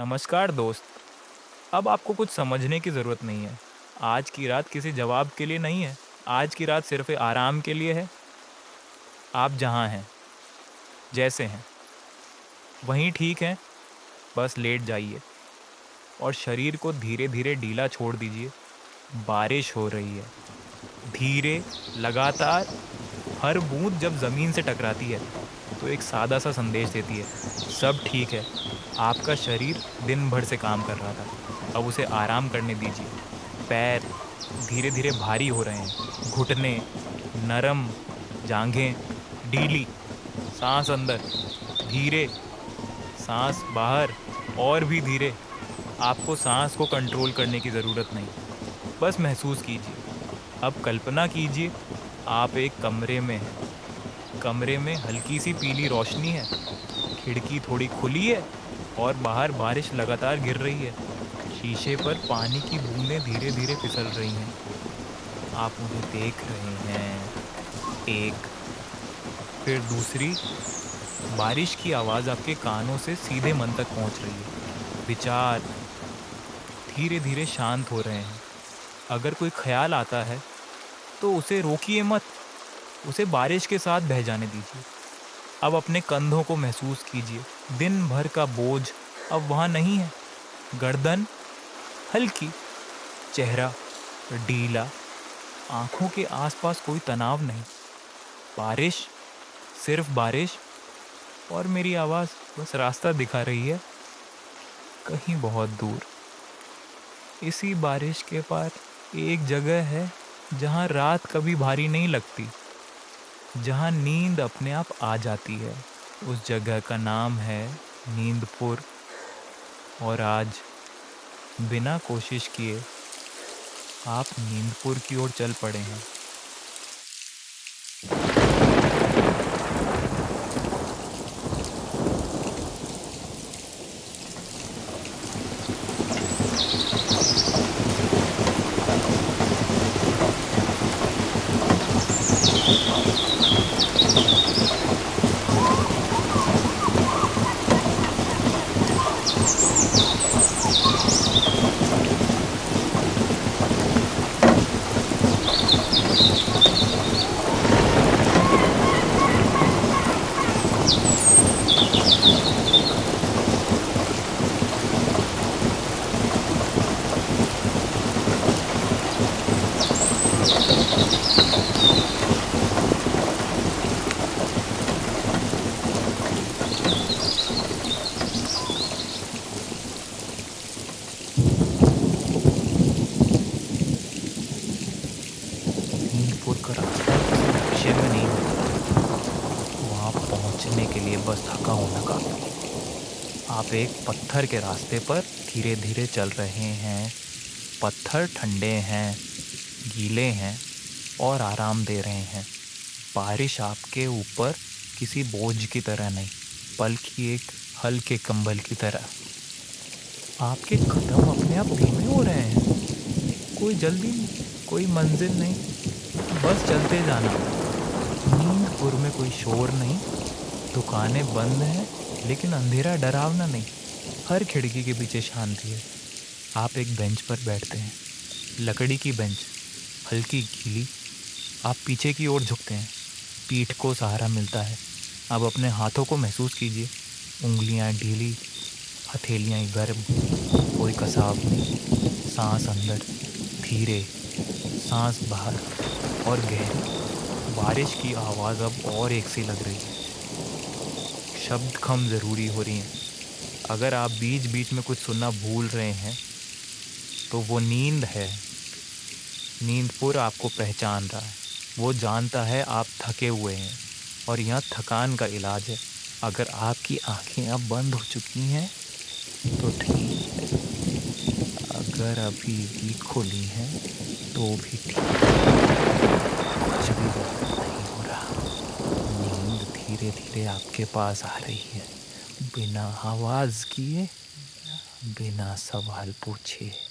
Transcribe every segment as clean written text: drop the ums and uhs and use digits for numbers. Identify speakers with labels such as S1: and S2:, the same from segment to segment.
S1: नमस्कार दोस्त। अब आपको कुछ समझने की ज़रूरत नहीं है। आज की रात किसी जवाब के लिए नहीं है। आज की रात सिर्फ़ आराम के लिए है। आप जहाँ हैं, जैसे हैं, वहीं ठीक हैं, बस लेट जाइए और शरीर को धीरे-धीरे ढीला छोड़ दीजिए। बारिश हो रही है, धीरे, लगातार। हर बूँद जब ज़मीन से टकराती है, तो एक सादा-सा संदेश देती है, सब ठीक है। आपका शरीर दिन भर से काम कर रहा था, अब उसे आराम करने दीजिए। पैर धीरे-धीरे भारी हो रहे हैं, घुटने नरम, जांघें ढीली, साँस अंदर, धीरे, साँस बाहर और भी धीरे। आपको साँस को कंट्रोल करने की ज़रूरत नहीं, बस महसूस कीजिए। अब कल्पना कीजिए, आप एक कमरे में हैं। कमरे में हल्की सी पीली रोशनी है, खिड़की थोड़ी खुली है और बाहर बारिश लगातार गिर रही है। शीशे पर पानी की बूंदें धीरे-धीरे फिसल रही हैं। आप उन्हें देख रहे हैं, एक, फिर दूसरी। बारिश की आवाज़ आपके कानों से सीधे मन तक पहुंच रही है। विचार धीरे-धीरे शांत हो रहे हैं। अगर कोई ख्याल आता है, तो उसे रोकिए मत, उसे बारिश के साथ बह जाने दीजिए। अब अपने कंधों को महसूस कीजिए। दिन भर का बोझ अब वहाँ नहीं है। गर्दन हल्की, चेहरा ढीला, आंखों के आसपास कोई तनाव नहीं। बारिश, सिर्फ बारिश और मेरी आवाज़ बस रास्ता दिखा रही है, कहीं बहुत दूर। इसी बारिश के पार एक जगह है जहाँ रात कभी भारी नहीं लगती, जहाँ नींद अपने आप आ जाती है। उस जगह का नाम है नींदपुर। और आज बिना कोशिश किए आप नींदपुर की ओर चल पड़े हैं। नींदपुर का रास्ता किसी नक्शे में नहीं होता, वहाँ पहुँचने के लिए बस थका होना काफ़ी है। आप एक पत्थर के रास्ते पर धीरे धीरे चल रहे हैं। पत्थर ठंडे हैं, गीले हैं और आराम दे रहे हैं। बारिश आपके ऊपर किसी बोझ की तरह नहीं, बल्कि एक हल्के कंबल की तरह। आपके कदम अपने आप धीमे हो रहे हैं। कोई जल्दी नहीं, कोई मंजिल नहीं, बस चलते जाना। नींदपुर में कोई शोर नहीं, दुकानें बंद हैं, लेकिन अंधेरा डरावना नहीं। हर खिड़की के पीछे शांति है। आप एक बेंच पर बैठते हैं, लकड़ी की बेंच, हल्की गीली। आप पीछे की ओर झुकते हैं, पीठ को सहारा मिलता है। आप अपने हाथों को महसूस कीजिए, उंगलियां ढीली, हथेलियां गर्म, कोई कसाव नहीं। सांस अंदर, धीरे, सांस बाहर और गहरी। बारिश की आवाज़ अब और एक सी लग रही है। शब्द कम ज़रूरी हो रही हैं। अगर आप बीच बीच में कुछ सुनना भूल रहे हैं, तो वो नींद है। नींदपुर आपको पहचान रहा है। वो जानता है आप थके हुए हैं और यह थकान का इलाज है। अगर आपकी आंखें अब बंद हो चुकी हैं, तो ठीक है। अगर अभी भी खुली हैं, तो भी ठीक है। कुछ भी गलत नहीं हो रहा। नींद धीरे धीरे आपके पास आ रही है, बिना आवाज किए, बिना सवाल पूछे।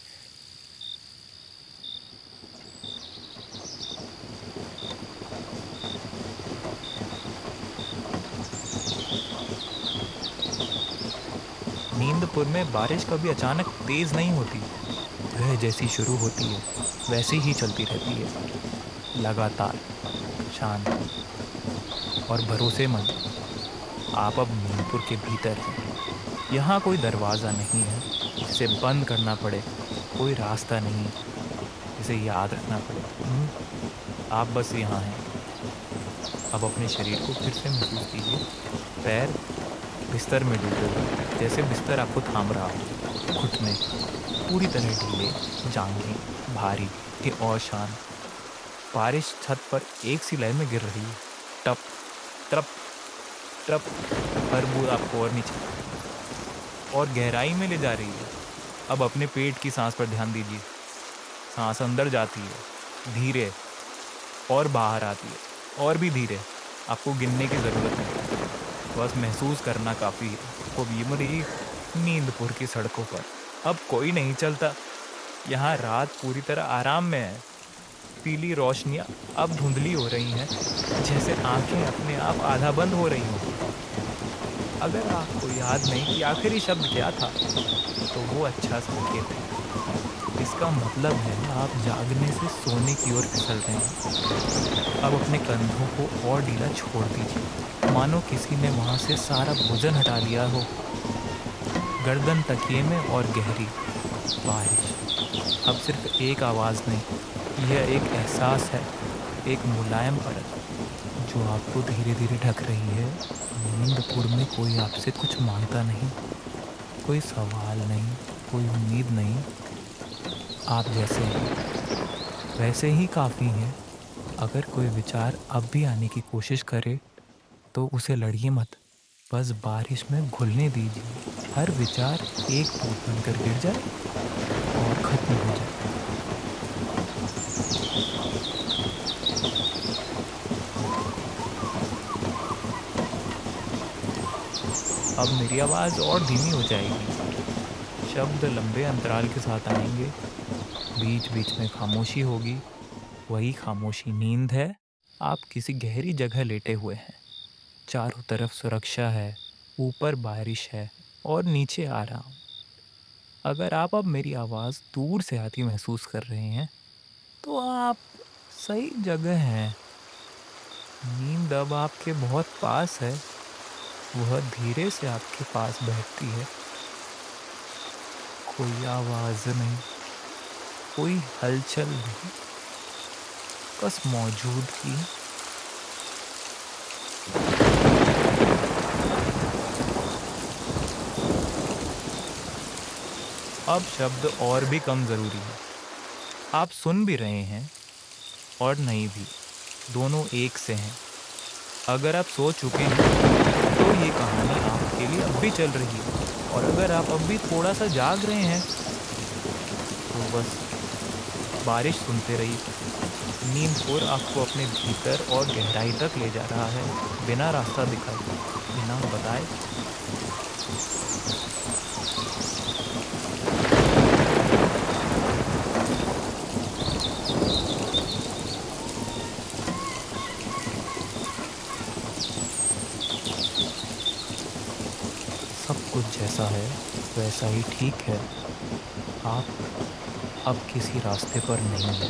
S1: नींदपुर नींदपुर में बारिश कभी अचानक तेज नहीं होती। वह जैसी शुरू होती है वैसी ही चलती रहती है, लगातार, शांत और भरोसेमंद। आप अब नींदपुर के भीतर हैं। यहाँ कोई दरवाज़ा नहीं है जिसे बंद करना पड़े, कोई रास्ता नहीं जिसे याद रखना पड़े। आप बस यहाँ हैं। अब अपने शरीर को फिर से महसूस कीजिए। पैर बिस्तर में डूबे हुए, जैसे बिस्तर आपको थाम रहा हो। घुटने पूरी तरह ढीले, जांघें भारी और शांत। बारिश छत पर एक सी लय में गिर रही है। टप टप टप, हर बूंद आपको और नीचे और गहराई में ले जा रही है। अब अपने पेट की सांस पर ध्यान दीजिए। सांस अंदर जाती है धीरे और बाहर आती है और भी धीरे। आपको गिनने की ज़रूरत नहीं, बस महसूस करना काफ़ी है। वो बीमारी नींदपुर की सड़कों पर अब कोई नहीं चलता। यहाँ रात पूरी तरह आराम में है। पीली रोशनियाँ अब धुंधली हो रही हैं, जैसे आंखें अपने आप आधा बंद हो रही हों। अगर आपको याद नहीं कि आखिरी शब्द क्या था, तो वो अच्छा संकेत है। इसका मतलब है आप जागने से सोने की ओर फिसल रहे हैं। अब अपने कंधों को और ढीला छोड़ दीजिए, मानो किसी ने वहाँ से सारा वजन हटा लिया हो। गर्दन तकिए में और गहरी। बारिश अब सिर्फ एक आवाज़ नहीं, यह एक एहसास है, एक मुलायम परत जो आपको धीरे धीरे ढक रही है। नींदपुर में कोई आपसे कुछ मांगता नहीं, कोई सवाल नहीं, कोई उम्मीद नहीं। आप जैसे हैं वैसे ही काफ़ी हैं। अगर कोई विचार अब भी आने की कोशिश करे तो उसे लड़िए मत, बस बारिश में घुलने दीजिए। हर विचार एक बूंद बनकर गिर जाए और ख़त्म हो जाए। अब मेरी आवाज़ और धीमी हो जाएगी। शब्द लंबे अंतराल के साथ आएंगे। बीच बीच में खामोशी होगी। वही खामोशी नींद है। आप किसी गहरी जगह लेटे हुए हैं। चारों तरफ सुरक्षा है, ऊपर बारिश है और नीचे आराम। अगर आप अब मेरी आवाज़ दूर से आती महसूस कर रहे हैं, तो आप सही जगह हैं। नींद अब आपके बहुत पास है। वह धीरे से आपके पास बैठती है। कोई आवाज़ नहीं, कोई हलचल नहीं, बस मौजूदगी। अब शब्द और भी कम ज़रूरी है। आप सुन भी रहे हैं और नहीं भी, दोनों एक से हैं। अगर आप सो चुके हैं तो ये कहानी आपके लिए अब भी चल रही है, और अगर आप अब भी थोड़ा सा जाग रहे हैं तो बस बारिश सुनते रहिए। नींदपुर आपको अपने भीतर और गहराई तक ले जा रहा है, बिना रास्ता दिखाए, बिना बताए। सब कुछ जैसा है वैसा ही ठीक है। आप अब किसी रास्ते पर नहीं हैं।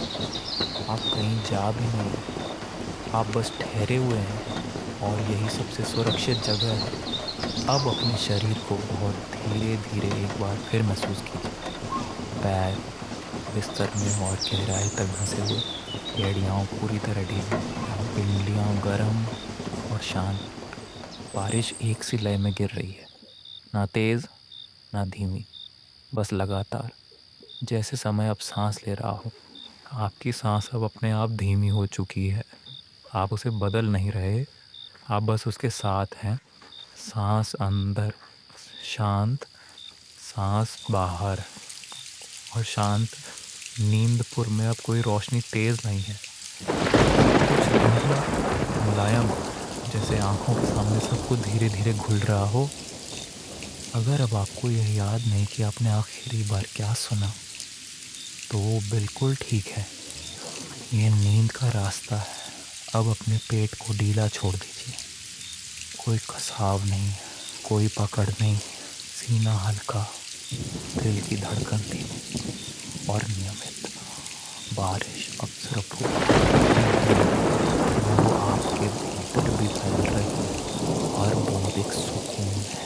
S1: आप कहीं जा भी नहीं हैं। आप बस ठहरे हुए हैं और यही सबसे सुरक्षित जगह है। अब अपने शरीर को बहुत धीरे धीरे एक बार फिर महसूस कीजिए। पैर बिस्तर में और गहराई तक धंसे हुए, एड़ियाँ पूरी तरह ढीली, पिंडलियाँ गर्म और शांत। बारिश एक सी लय में गिर रही है, ना तेज़ ना धीमी, बस लगातार, जैसे समय अब सांस ले रहा हो। आपकी सांस अब अपने आप धीमी हो चुकी है। आप उसे बदल नहीं रहे, आप बस उसके साथ हैं। सांस अंदर शांत, सांस बाहर और शांत। नींदपुर में अब कोई रोशनी तेज़ नहीं है, कुछ धुंधला, मुलायम, जैसे आंखों के सामने सब कुछ धीरे धीरे घुल रहा हो। अगर अब आपको यह याद नहीं कि आपने आखिरी बार क्या सुना, तो वो बिल्कुल ठीक है। ये नींद का रास्ता है। अब अपने पेट को ढीला छोड़ दीजिए। कोई कसाव नहीं, कोई पकड़ नहीं, सीना हल्का, दिल की धड़कन धीमी और नियमित। बारिश अक्सर फुहार नहीं, वो आपके भीतर भी फैल रही है। हर बूंद एक सुकून है,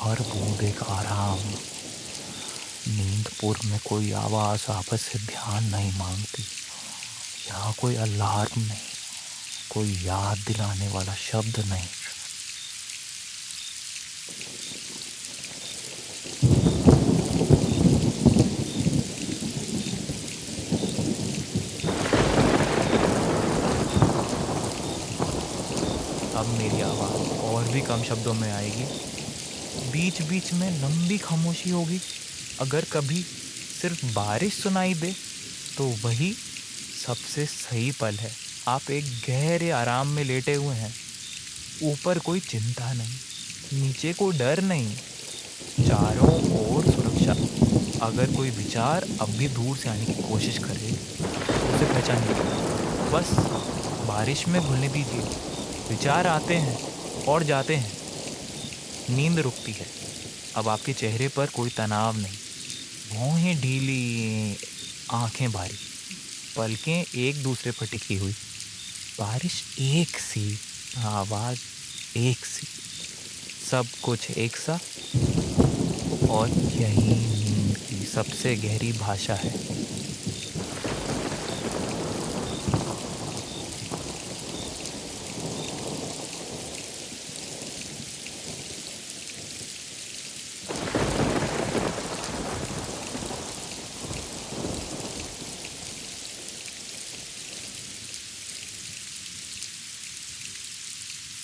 S1: हर बूंद एक आराम। नींदपुर में कोई आवाज आपस से ध्यान नहीं मांगती। यहाँ कोई अलार्म नहीं, कोई याद दिलाने वाला शब्द नहीं। अब मेरी आवाज और भी कम शब्दों में आएगी, बीच बीच में लंबी खामोशी होगी। अगर कभी सिर्फ बारिश सुनाई दे तो वही सबसे सही पल है। आप एक गहरे आराम में लेटे हुए हैं। ऊपर कोई चिंता नहीं, नीचे कोई डर नहीं, चारों ओर सुरक्षा। अगर कोई विचार अब भी दूर से आने की कोशिश करे तो उसे पहचानिए। बस बारिश में घुलने दीजिए। विचार आते हैं और जाते हैं, नींद रुकती है। अब आपके चेहरे पर कोई तनाव नहीं, भौहें ढीली, आंखें भारी, पलकें एक दूसरे पर टिकी हुई। बारिश एक सी, आवाज एक सी, सब कुछ एक सा। और यही नींद की सबसे गहरी भाषा है।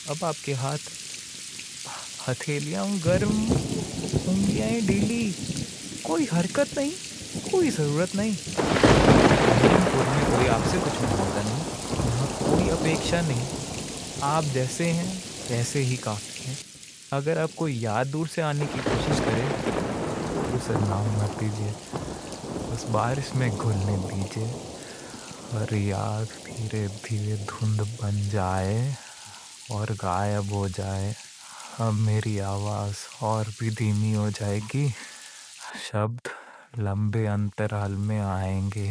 S1: अब आपके हाथ, हथेलियां गर्म, उंगलियां ढीली, कोई हरकत नहीं, कोई ज़रूरत नहीं। नींदपुर में कोई आपसे कुछ मांगता नहीं, यहाँ कोई अपेक्षा नहीं। आप जैसे हैं वैसे ही काफ़ी हैं। अगर आप कोई याद दूर से आने की कोशिश करे तो उसे नाम मत दीजिए, बस बारिश में घुलने दीजिए। हर याद धीरे धीरे धुंध बन जाए और गायब हो जाए। अब मेरी आवाज़ और भी धीमी हो जाएगी, शब्द लंबे अंतराल में आएंगे,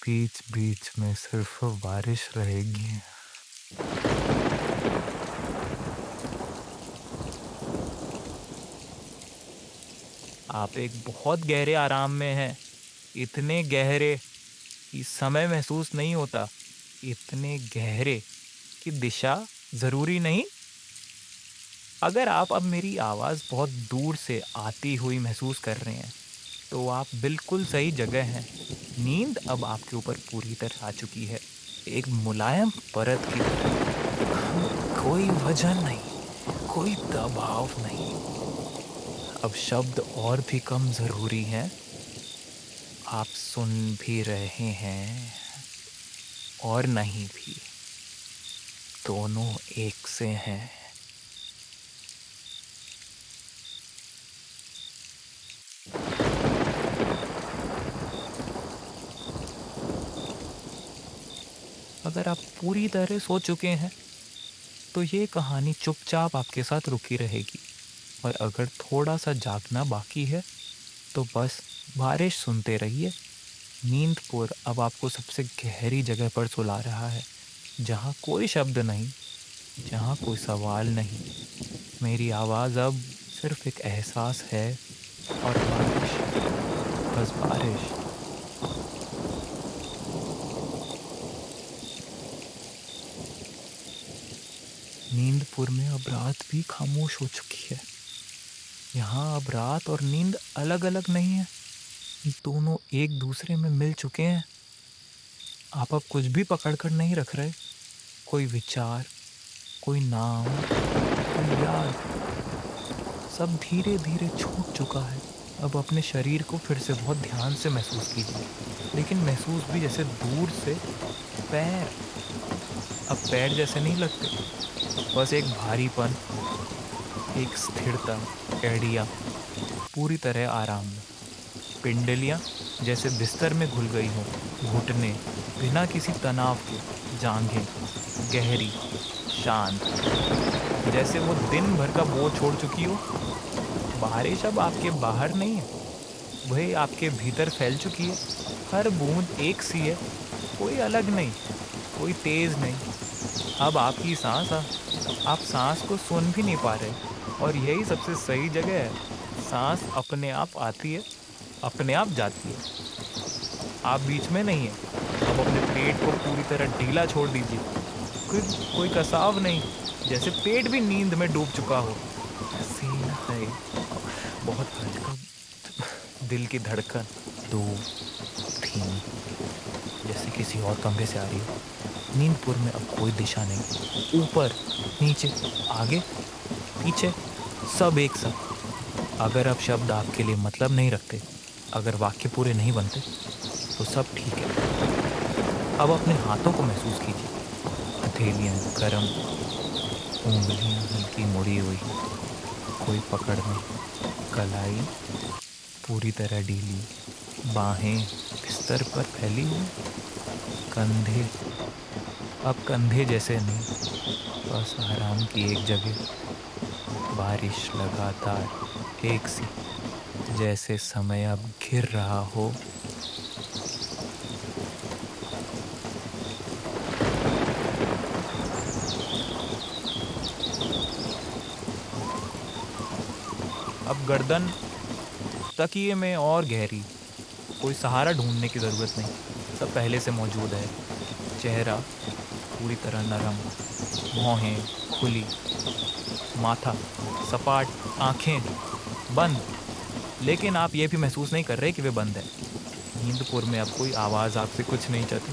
S1: बीच बीच में सिर्फ बारिश रहेगी। आप एक बहुत गहरे आराम में हैं, इतने गहरे कि समय महसूस नहीं होता, इतने गहरे कि दिशा ज़रूरी नहीं। अगर आप अब मेरी आवाज़ बहुत दूर से आती हुई महसूस कर रहे हैं तो आप बिल्कुल सही जगह हैं। नींद अब आपके ऊपर पूरी तरह आ चुकी है, एक मुलायम परत की तरह। कोई वजन नहीं, कोई दबाव नहीं। अब शब्द और भी कम ज़रूरी हैं। आप सुन भी रहे हैं और नहीं भी, दोनों एक से हैं। अगर आप पूरी तरह सो चुके हैं तो ये कहानी चुपचाप आपके साथ रुकी रहेगी। और अगर थोड़ा सा जागना बाकी है तो बस बारिश सुनते रहिए। नींदपुर अब आपको सबसे गहरी जगह पर सुला रहा है, जहाँ कोई शब्द नहीं, जहाँ कोई सवाल नहीं। मेरी आवाज़ अब सिर्फ एक एहसास है और बारिश, बस बारिश। नींदपुर में अब रात भी खामोश हो चुकी है। यहाँ अब रात और नींद अलग अलग नहीं है, दोनों एक दूसरे में मिल चुके हैं। आप अब कुछ भी पकड़ कर नहीं रख रहे, कोई विचार, कोई नाम, कोई याद, सब धीरे धीरे छूट चुका है। अब अपने शरीर को फिर से बहुत ध्यान से महसूस कीजिए, लेकिन महसूस भी जैसे दूर से। पैर अब पैर जैसे नहीं लगते, बस एक भारीपन, एक स्थिरता। एड़ियाँ पूरी तरह आराम में, पिंडलियाँ जैसे बिस्तर में घुल गई हों, घुटने बिना किसी तनाव के, जांघें गहरी, शांत, जैसे वो दिन भर का बोझ छोड़ चुकी हो। बारिश अब आपके बाहर नहीं है, वही आपके भीतर फैल चुकी है। हर बूंद एक सी है, कोई अलग नहीं, कोई तेज नहीं। अब आपकी सांस आप सांस को सुन भी नहीं पा रहे, और यही सबसे सही जगह है। सांस अपने आप आती है, अपने आप जाती है, आप बीच में नहीं है। अब अपने पेट को पूरी तरह ढीला छोड़ दीजिए, कोई कोई कसाव नहीं, जैसे पेट भी नींद में डूब चुका हो। सीना है बहुत हल्का, दिल की धड़कन दो धीमी, जैसे किसी और कमरे से आ रही हो। नींदपुर में अब कोई दिशा नहीं, ऊपर नीचे आगे पीछे सब एक साथ। अगर अब शब्द आपके लिए मतलब नहीं रखते, अगर वाक्य पूरे नहीं बनते, तो सब ठीक है। अब अपने हाथों को महसूस कीजिए, हथेलियाँ गर्म, उंगलियाँ हल्की मुड़ी हुई, कोई पकड़ नहीं। कलाई पूरी तरह ढीली, बाहें बिस्तर पर फैली हुई, कंधे अब कंधे जैसे नहीं, बस आराम की एक जगह। बारिश लगातार एक सी, जैसे समय अब घिर रहा हो। अब गर्दन तकिए में और गहरी, कोई सहारा ढूंढने की ज़रूरत नहीं, सब पहले से मौजूद है। चेहरा पूरी तरह नरम, भौहें खुली, माथा सपाट, आंखें बंद, लेकिन आप ये भी महसूस नहीं कर रहे कि वे बंद है। नींदपुर में अब कोई आवाज़ आपसे कुछ नहीं चाहती,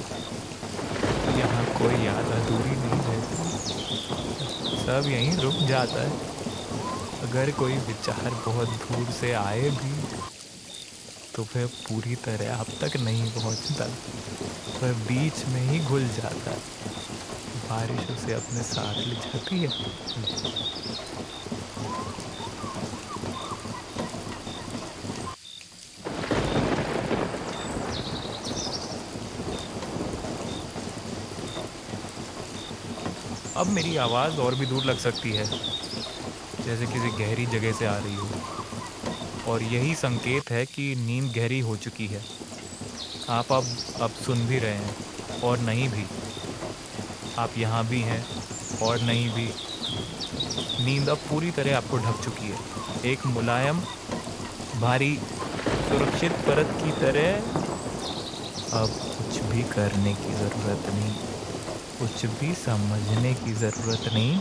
S1: यहाँ कोई याद अधूरी नहीं रहती, सब यहीं रुक जाता है। अगर कोई विचार बहुत दूर से आए भी, तो वह पूरी तरह आप तक नहीं पहुँचता, वह बीच में ही घुल जाता है। बारिश उसे अपने साथ ले जाती है। अब मेरी आवाज़ और भी दूर लग सकती है, जैसे किसी गहरी जगह से आ रही हो, और यही संकेत है कि नींद गहरी हो चुकी है। आप अब सुन भी रहे हैं, और नहीं भी। आप यहाँ भी हैं, और नहीं भी। नींद अब पूरी तरह आपको ढक चुकी है, एक मुलायम, भारी, सुरक्षित परत की तरह। अब कुछ भी करने की ज़रूरत नहीं, कुछ भी समझने की ज़रूरत नहीं।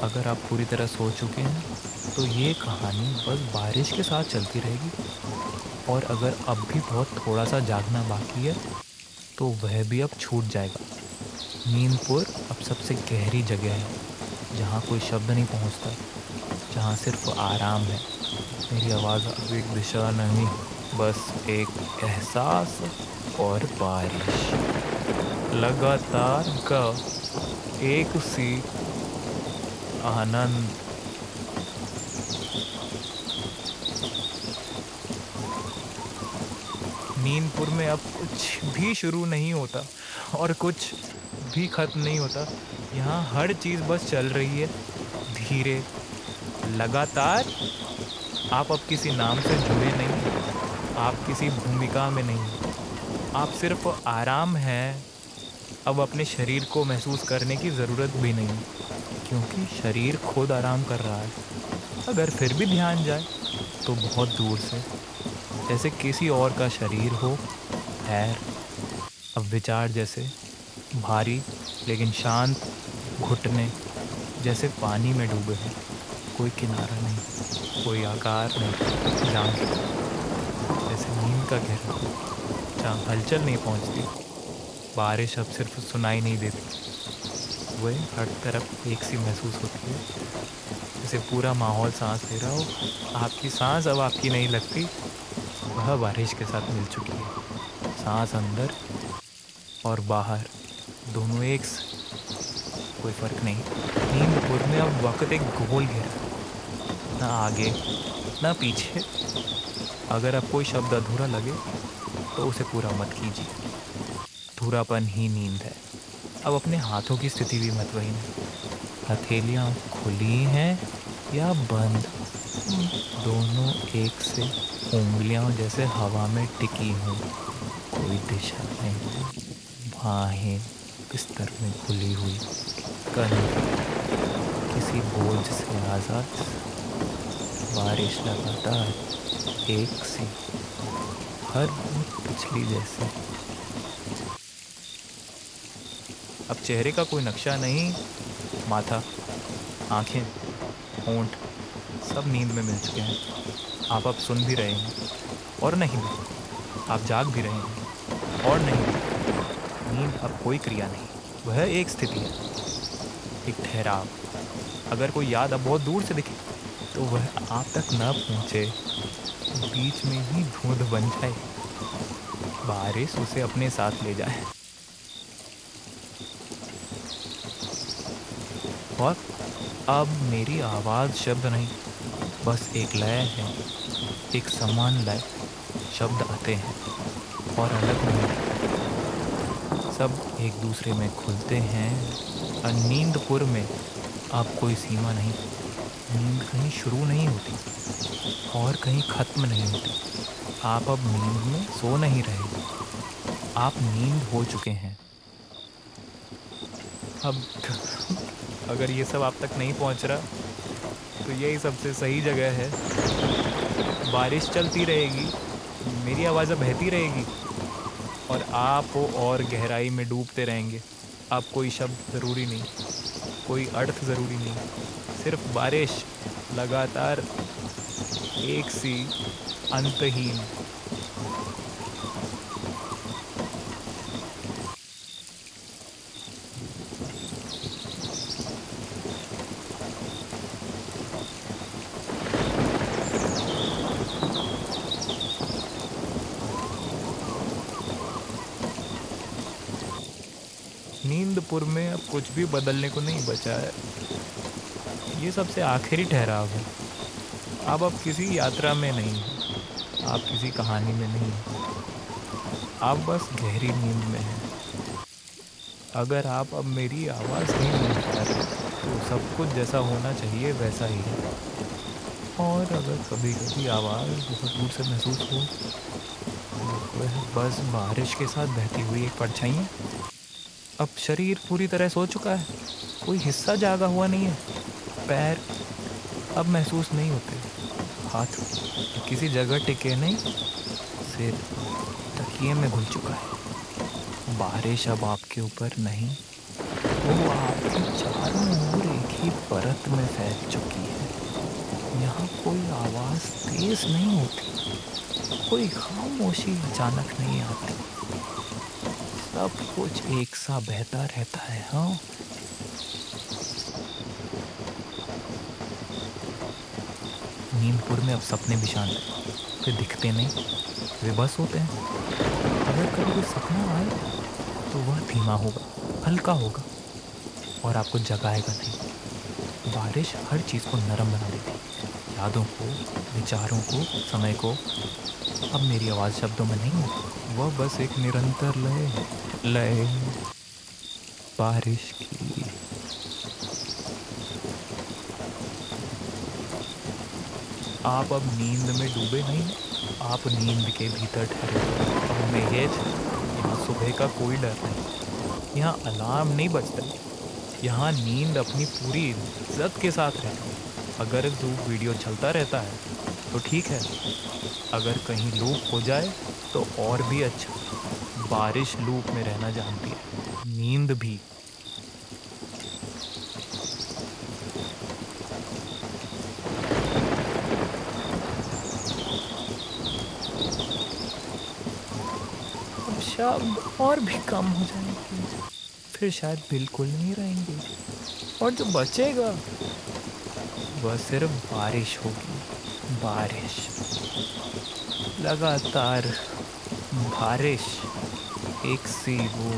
S1: अगर आप पूरी तरह सो चुके हैं, तो ये कहानी बस बारिश के साथ चलती रहेगी, और अगर अब भी बहुत थोड़ा सा जागना बाकी है, तो वह भी अब छूट जाएगा। नींदपुर अब सबसे गहरी जगह है, जहाँ कोई शब्द नहीं पहुँचता, जहाँ सिर्फ आराम है। मेरी आवाज़ अब एक दिशा नहीं, बस एक एहसास, और बारिश लगातार का एक सी आनंद। नींदपुर में अब कुछ भी शुरू नहीं होता, और कुछ भी खत्म नहीं होता। यहाँ हर चीज़ बस चल रही है, धीरे, लगातार। आप अब किसी नाम से जुड़े नहीं, आप किसी भूमिका में नहीं, आप सिर्फ आराम हैं। अब अपने शरीर को महसूस करने की ज़रूरत भी नहीं, क्योंकि शरीर खुद आराम कर रहा है। अगर फिर भी ध्यान जाए, तो बहुत दूर से, जैसे किसी और का शरीर हो। खैर, अब विचार जैसे भारी लेकिन शांत, घुटने जैसे पानी में डूबे हैं, कोई किनारा नहीं, कोई आकार नहीं, जांघें जैसे नींद का गहरा, जहाँ हलचल नहीं पहुँचती। बारिश अब सिर्फ सुनाई नहीं देती, वह हर तरफ एक सी महसूस होती है, जैसे पूरा माहौल सांस ले रहा हो। आपकी सांस अब आपकी नहीं लगती, वह बारिश के साथ मिल चुकी है। सांस अंदर और बाहर दोनों एक कोई फ़र्क नहीं। नींदपुर में अब वक्त एक गोल घेरा, ना आगे ना पीछे, अगर अब कोई शब्द अधूरा लगे तो उसे पूरा मत कीजिए। अधूरापन ही नींद है। अब अपने हाथों की स्थिति भी महत्वहीन है। हथेलियाँ खुली हैं या बंद, दोनों एक से। उंगलियां जैसे हवा में टिकी हों, कोई दिशा नहीं। बाहें बिस्तर में घुली हुई, कंधे किसी बोझ से आजाद। बारिश लगातार एक सी, हर बूंद पिछली जैसी। अब चेहरे का कोई नक्शा नहीं। माथा, आंखें, होंठ सब नींद में मिल चुके हैं। आप अब सुन भी रहे हैं और नहीं भी। आप जाग भी रहे हैं और नहीं भी। नींद अब कोई क्रिया नहीं, वह एक स्थिति है, एक ठहराव। अगर कोई याद अब बहुत दूर से दिखे तो वह आप तक न पहुंचे, बीच में ही धुंध बन जाए, बारिश उसे अपने साथ ले जाए। और अब मेरी आवाज़ शब्द नहीं, बस एक लय है, एक समान लय। शब्द आते हैं और अलग होने लगते हैं। सब एक दूसरे में खुलते हैं। और नींदपुर में अब कोई सीमा नहीं। नींद कहीं शुरू नहीं होती और कहीं ख़त्म नहीं होती। आप अब नींद में सो नहीं रहे, आप नींद हो चुके हैं। अब अगर ये सब आप तक नहीं पहुंच रहा तो यही सबसे सही जगह है। बारिश चलती रहेगी, मेरी आवाज़ बहती रहेगी और आप वो और गहराई में डूबते रहेंगे। अब कोई शब्द ज़रूरी नहीं, कोई अर्थ ज़रूरी नहीं, सिर्फ बारिश लगातार एक सी, अंतहीन। नींदपुर में अब कुछ भी बदलने को नहीं बचा है। ये सबसे आखिरी ठहराव है। अब किसी यात्रा में नहीं हैं, आप किसी कहानी में नहीं हैं, आप बस गहरी नींद में हैं। अगर आप अब मेरी आवाज़ नहीं सुन पा रहे तो सब कुछ जैसा होना चाहिए वैसा ही है। और अगर कभी कभी आवाज़ बहुत दूर से महसूस हो तो वह बस बारिश के साथ बहती हुई एक परछाई है। अब शरीर पूरी तरह सो चुका है, कोई हिस्सा जागा हुआ नहीं है। पैर अब महसूस नहीं होते, हाथ किसी जगह टिके नहीं, सिर तकिए में घुल चुका है। बारिश अब आपके ऊपर नहीं, वो आपके चारों ओर एक ही परत में फैल चुकी है। यहाँ कोई आवाज़ तेज नहीं होती, कोई खामोशी अचानक नहीं आती। सब कुछ एक सा बहता रहता है। हाँ, नींदपुर में अब सपने भी शांत हैं। वे दिखते नहीं, वे बस होते हैं। अगर कभी कोई सपना आए तो वह धीमा होगा, हल्का होगा और आपको जगाएगा नहीं। बारिश हर चीज़ को नरम बना देती है, यादों को, विचारों को, समय को। अब मेरी आवाज़ शब्दों में नहीं, वह बस एक निरंतर लय है, लय बारिश की। आप अब नींद में डूबे नहीं, आप नींद के भीतर ठहरे। अब मेघेज, यहाँ सुबह का कोई डर नहीं, यहाँ अलार्म नहीं बजता, यहाँ नींद अपनी पूरी इज्जत के साथ रहती है। अगर धूप वीडियो चलता रहता है तो ठीक है, अगर कहीं लूप हो जाए तो और भी अच्छा। बारिश लूप में रहना जानती है, नींद भी। अब शब्द और भी कम हो जाएंगे, फिर शायद बिल्कुल नहीं रहेंगे और जो बचेगा वह सिर्फ बारिश होगी। बारिश लगातार, बारिश एक सी, वो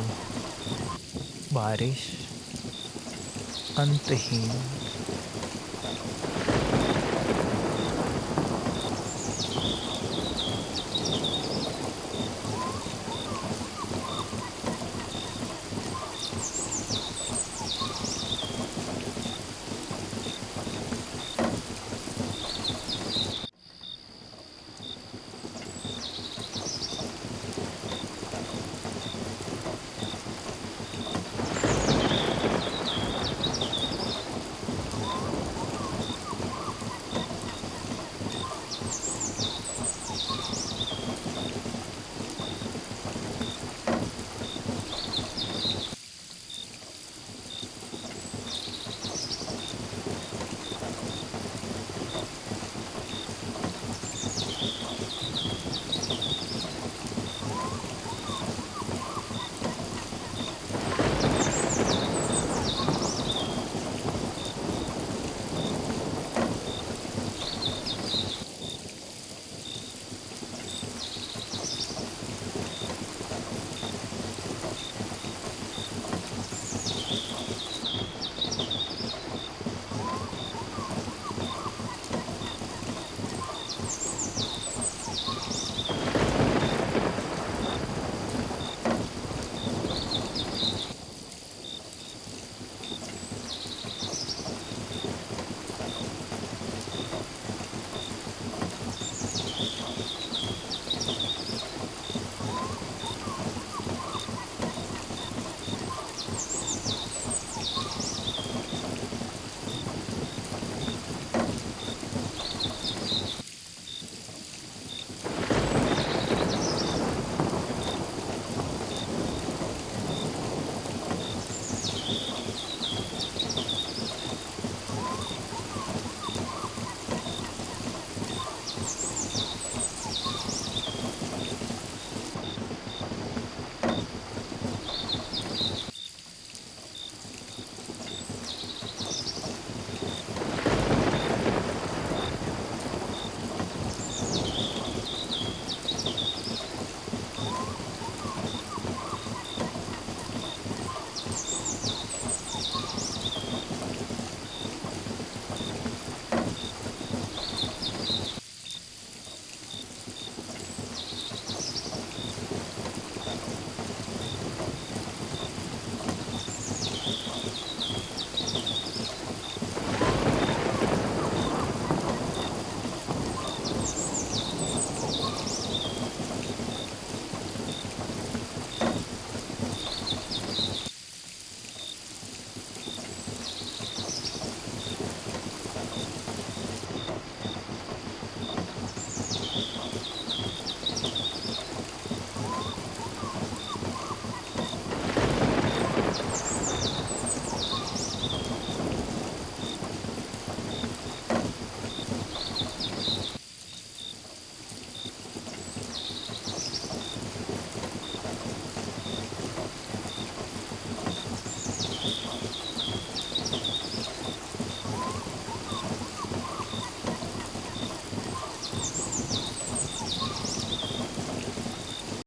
S1: बारिश अंतहीन।